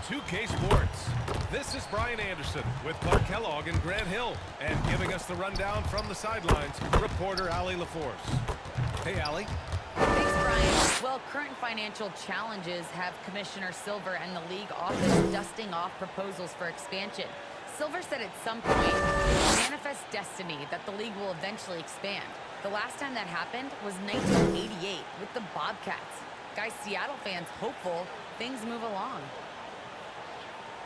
2K Sports. This is Brian Anderson with Bud Kellogg and Grant Hill. And giving us the rundown from the sidelines, reporter Allie LaForce. Hey, Allie. Thanks, Brian. Well, current financial challenges have Commissioner Silver and the league office dusting off proposals for expansion. Silver said at some point, it's manifest destiny that the league will eventually expand. The last time that happened was 1988 with the Bobcats. Guys, Seattle fans hopeful things move along.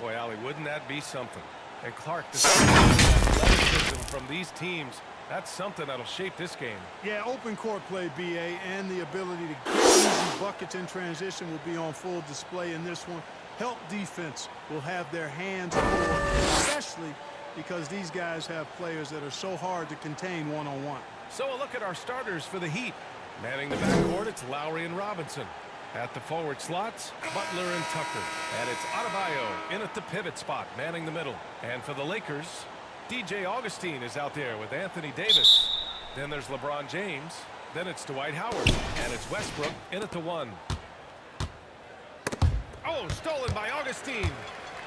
Boy, Allie, wouldn't that be something? And Clark, the athleticism from these teams, that's something that'll shape this game. Yeah, open court play, BA, and the ability to get easy buckets in transition will be on full display in this one. Help defense will have their hands full, especially because these guys have players that are so hard to contain one-on-one. So a look at our starters for the Heat. Manning the backcourt, it's Lowry and Robinson. At the forward slots, Butler and Tucker. And it's Adebayo in at the pivot spot, manning the middle. And for the Lakers, DJ Augustine is out there with Anthony Davis. Then there's LeBron James. Then it's Dwight Howard. And it's Westbrook in at the 1. Oh, stolen by Augustine.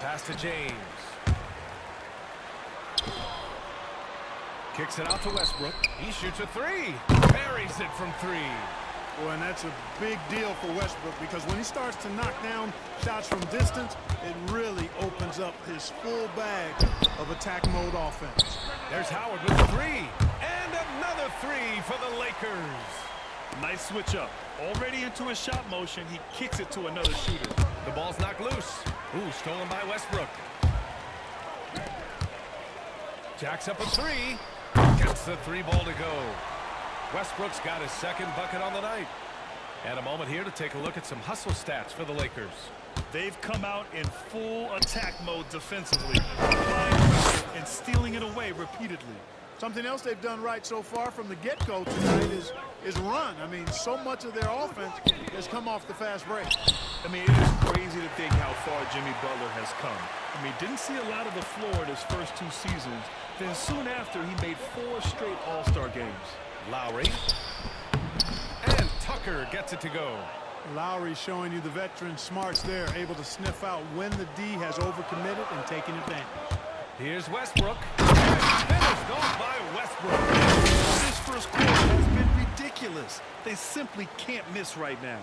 Pass to James. Kicks it out to Westbrook. He shoots a 3. Buries it from 3. Boy, and that's a big deal for Westbrook because when he starts to knock down shots from distance, it really opens up his full bag of attack mode offense. There's Howard with the 3. And another 3 for the Lakers. Nice switch up. Already into a shot motion, he kicks it to another shooter. The ball's knocked loose. Ooh, stolen by Westbrook. Jacks up a 3. Gets the 3 ball to go. Westbrook's got his second bucket on the night. And a moment here to take a look at some hustle stats for the Lakers. They've come out in full attack mode defensively, applying pressure and stealing it away repeatedly. Something else they've done right so far from the get-go tonight is run. I mean, so much of their offense has come off the fast break. I mean, it is crazy to think how far Jimmy Butler has come. I mean, didn't see a lot of the floor in his first 2 seasons. Then soon after, he made 4 straight All-Star games. Lowry. And Tucker gets it to go. Lowry showing you the veteran smarts there, able to sniff out when the D has overcommitted and taken advantage. Here's Westbrook. Finished off by Westbrook. This first quarter has been ridiculous. They simply can't miss right now.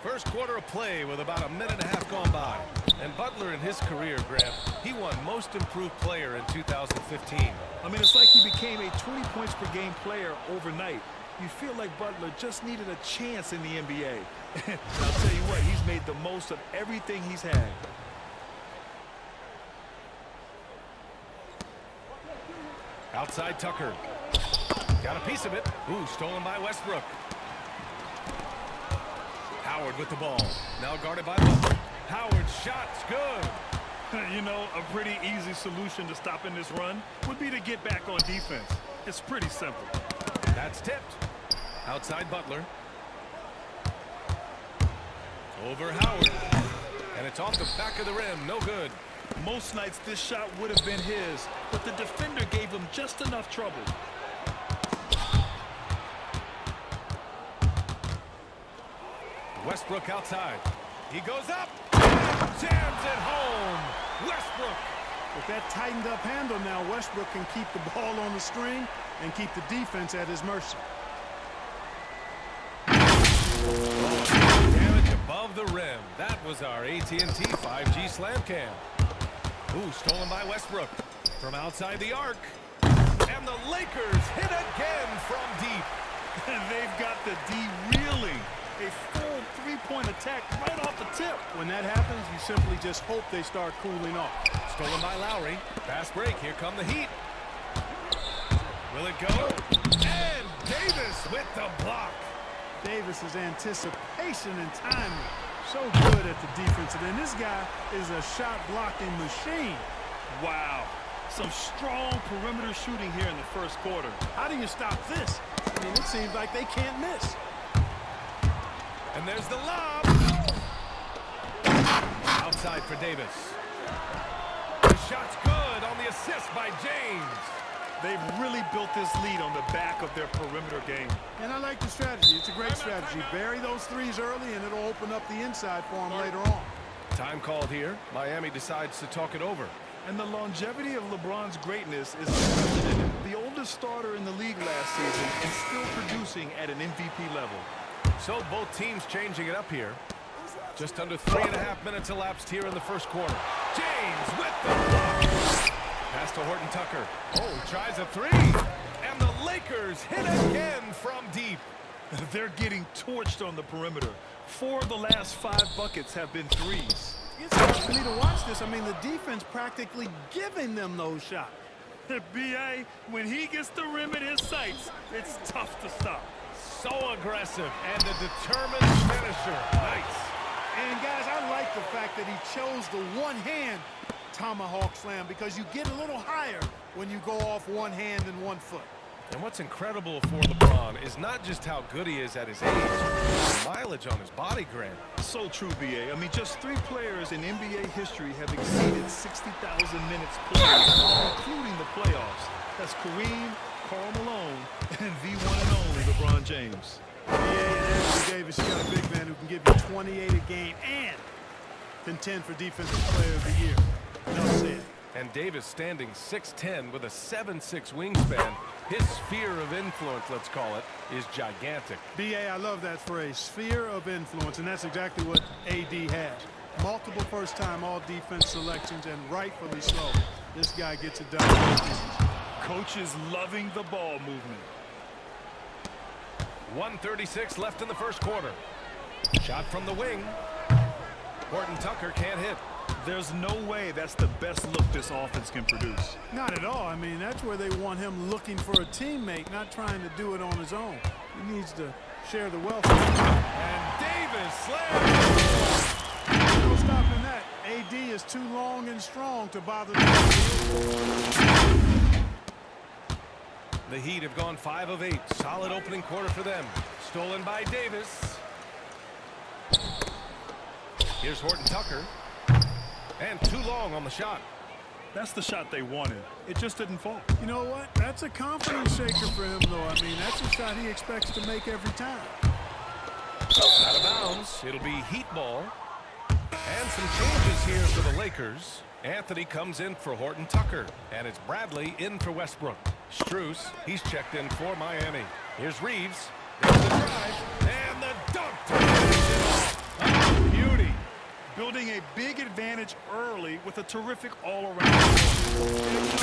First quarter of play with about a minute and a half gone by. And Butler in his career, Grant, he won Most Improved Player in 2015. I mean, it's like he became a 20 points per game player overnight. You feel like Butler just needed a chance in the NBA. I'll tell you what, he's made the most of everything he's had. Outside Tucker. Got a piece of it. Ooh, stolen by Westbrook. Howard with the ball. Now guarded by Butler. Howard's shot's good. You know, a pretty easy solution to stopping this run would be to get back on defense. It's pretty simple. That's tipped. Outside Butler. Over Howard. And it's off the back of the rim. No good. Most nights this shot would have been his, but the defender gave him just enough trouble. Westbrook outside. He goes up. Jams it home. Westbrook. With that tightened up handle now, Westbrook can keep the ball on the string and keep the defense at his mercy. Damage above the rim. That was our AT&T 5G slam cam. Ooh, stolen by Westbrook. From outside the arc. And the Lakers hit again from deep. They've got the D reeling. A full 3-point attack right off the tip. When that happens, you simply just hope they start cooling off. Stolen by Lowry. Fast break. Here come the Heat. Will it go? And Davis with the block. Davis's anticipation and timing. So good at the defensive end. This guy is a shot-blocking machine. Wow. Some strong perimeter shooting here in the first quarter. How do you stop this? I mean, it seems like they can't miss. And there's the lob. Outside for Davis. The shot's good on the assist by James. They've really built this lead on the back of their perimeter game. And I like the strategy. It's a great strategy. Bury those threes early, and it'll open up the inside for them later on. Time called here. Miami decides to talk it over. And the longevity of LeBron's greatness is unprecedented. The oldest starter in the league last season and still producing at an MVP level. So both teams changing it up here. Just under 3.5 minutes elapsed here in the first quarter. James with the block. Pass to Horton Tucker. Oh, tries a three. And the Lakers hit again from deep. They're getting torched on the perimeter. 4 of the last 5 buckets have been threes. It's hard for me to watch this. I mean, the defense practically giving them those shots. B.A., when he gets the rim in his sights, it's tough to stop. So aggressive and a determined finisher. Nice. And, guys, I like the fact that he chose the one-hand tomahawk slam because you get a little higher when you go off one hand and one foot. And what's incredible for LeBron is not just how good he is at his age, the mileage on his body, Grant. So true, B.A. I mean, just 3 players in NBA history have exceeded 60,000 minutes played, including the playoffs. That's Kareem, Karl Malone, and the one and only LeBron James. Yeah, and Anthony Davis, you got a big man who can give you 28 a game and contend for Defensive Player of the Year. Enough said. And Davis standing 6'10" with a 7'6" wingspan. His sphere of influence, let's call it, is gigantic. B.A., I love that phrase, sphere of influence, and that's exactly what A.D. has. Multiple first-time all-defense selections, and rightfully so. This guy gets it done. Coaches loving the ball movement. 1:36 left in the first quarter. Shot from the wing. Horton Tucker can't hit. There's no way that's the best look this offense can produce. Not at all. I mean, that's where they want him looking for a teammate, not trying to do it on his own. He needs to share the wealth. And Davis slams. No stopping that. AD is too long and strong to bother them. The Heat have gone 5 of 8. Solid opening quarter for them. Stolen by Davis. Here's Horton Tucker. And too long on the shot. That's the shot they wanted. It just didn't fall. You know what? That's a confidence shaker for him, though. I mean, that's a shot he expects to make every time. Out of bounds. It'll be Heat ball. And some changes here for the Lakers. Anthony comes in for Horton Tucker. And it's Bradley in for Westbrook. Strus, he's checked in for Miami. Here's Reeves. There's the drive. And the dunk to finish it off. Oh, beauty. Building a big advantage early with a terrific all-around. They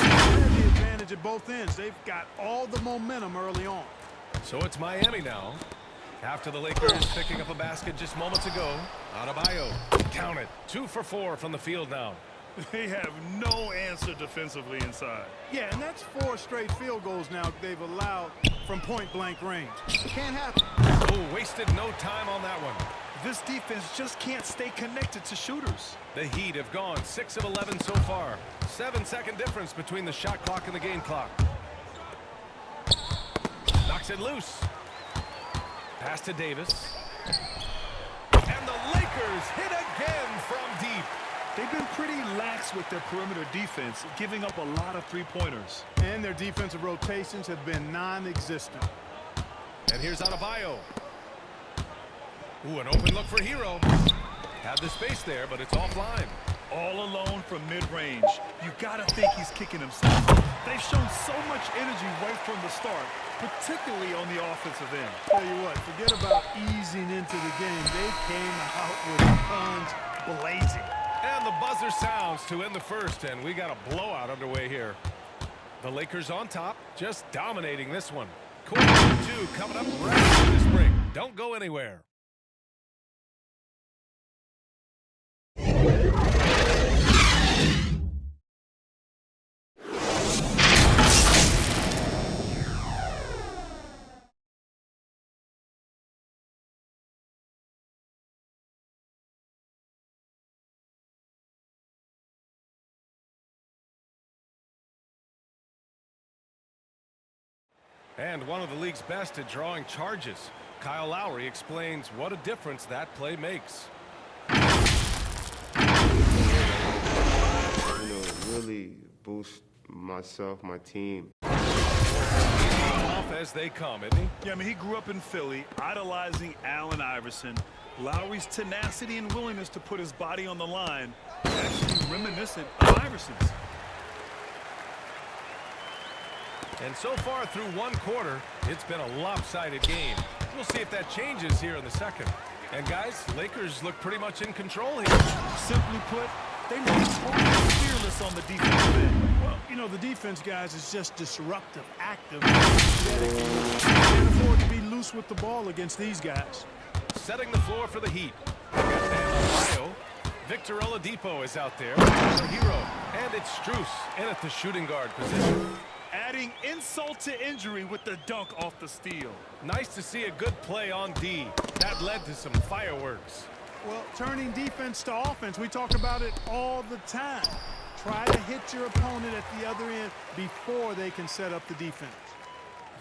have the advantage at both ends. They've got all the momentum early on. So it's Miami now. After the Lakers picking up a basket just moments ago. Adebayo, count it. 2 for 4 from the field now. They have no answer defensively inside. Yeah, and that's 4 straight field goals now they've allowed from point-blank range. Can't happen. Oh, wasted no time on that one. This defense just can't stay connected to shooters. The Heat have gone 6 of 11 so far. 7-second difference between the shot clock and the game clock. Knocks it loose. Pass to Davis. And the Lakers hit again from deep. They've been pretty lax with their perimeter defense, giving up a lot of three-pointers. And their defensive rotations have been non-existent. And here's Adebayo. Ooh, an open look for Hero. Had the space there, but it's offline. All alone from mid-range. You gotta think he's kicking himself. They've shown so much energy right from the start, particularly on the offensive end. Tell you what, forget about easing into the game. They came out with guns blazing. And the buzzer sounds to end the first, and we got a blowout underway here. The Lakers on top, just dominating this one. Quarter 2 coming up right after this break. Don't go anywhere. And one of the league's best at drawing charges. Kyle Lowry explains what a difference that play makes. Really boost myself, my team. tough as they come, isn't he? Yeah, I mean, he grew up in Philly, idolizing Allen Iverson. Lowry's tenacity and willingness to put his body on the line, actually reminiscent of Iverson's. And so far through one quarter, it's been a lopsided game. We'll see if that changes here in the second. And guys, Lakers look pretty much in control here. Simply put, they look totally fearless on the defensive end. Well, you know, the defense, guys, is just disruptive, active, dedicated. Can't afford to be loose with the ball against these guys. Setting the floor for the Heat. They got Bam Adebayo. Victor Oladipo is out there. The hero. And it's Strus in at the shooting guard position. Adding insult to injury with the dunk off the steal. Nice to see a good play on D. That led to some fireworks. Well, turning defense to offense, we talk about it all the time. Try to hit your opponent at the other end before they can set up the defense.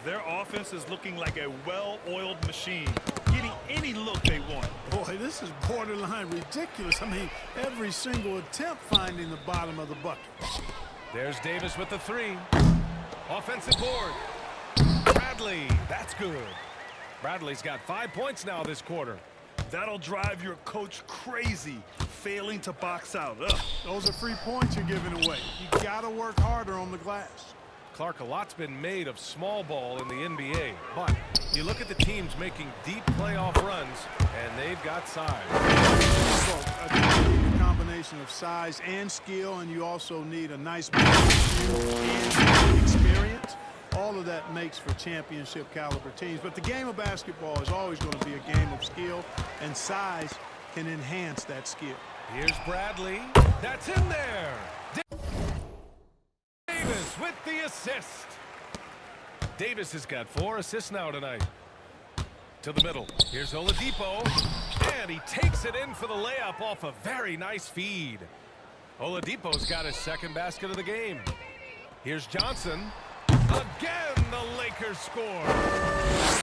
Their offense is looking like a well-oiled machine, getting any look they want. Boy, this is borderline ridiculous. I mean, every single attempt finding the bottom of the bucket. There's Davis with the three. Offensive board. Bradley, that's good. Bradley's got 5 points now this quarter. That'll drive your coach crazy, failing to box out. Ugh. Those are free points you're giving away. You got to work harder on the glass. Clark, a lot's been made of small ball in the NBA, but you look at the teams making deep playoff runs, and they've got size. You need a combination of size and skill, and you also need a nice balance and experience. All of that makes for championship caliber teams. But the game of basketball is always going to be a game of skill, and size can enhance that skill. Here's Bradley. That's in there. Davis with the assist. Davis has got 4 assists now tonight. To the middle. Here's Oladipo. And he takes it in for the layup off a very nice feed. Oladipo's got his second basket of the game. Here's Johnson. Again, the Lakers score.